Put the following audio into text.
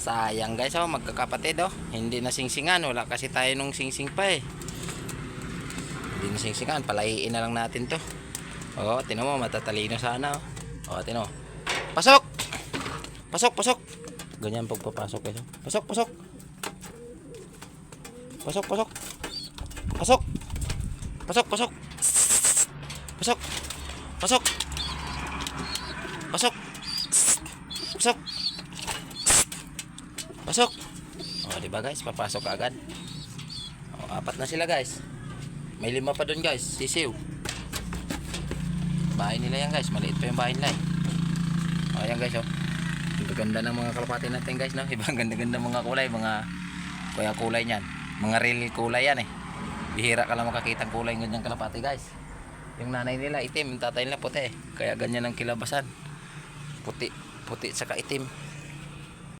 Sayang guys, oh, magkakapatid, oh. Hindi na singsingan, wala kasi tayo nung singsing pa eh. Hindi na singsingan, palahiin na lang natin to. Oh, tino mo, matatalino sana, oh. Oh, tino. Pasok! Pasok, pasok. Ganyan pagpapasok guys, oh. Pasok, pasok. Pasok, pasok. Pasok. Pasok, pasok. Pasok. Pasok. Pasok. Pasok. Pasok. Oh, di ba guys? Papasok agad. Oh, apat na sila guys. May 5 pa doon guys. Sisiw. Bahay nila yan guys. Maliit pa yung bahay nila. Oh, ayan guys, oh. Ang ganda ng mga kalapati natin guys, no? Ibang ganda-ganda mga kulay, mga kuya kulay niyan. Mga real kulay yan eh. Bihira ka lang makakita ng kulay ng ganyang kalapati guys. Yung nanay nila itim, yung tatay nila puti eh. Kaya ganyan ang kilabasan. Puti, puti saka itim.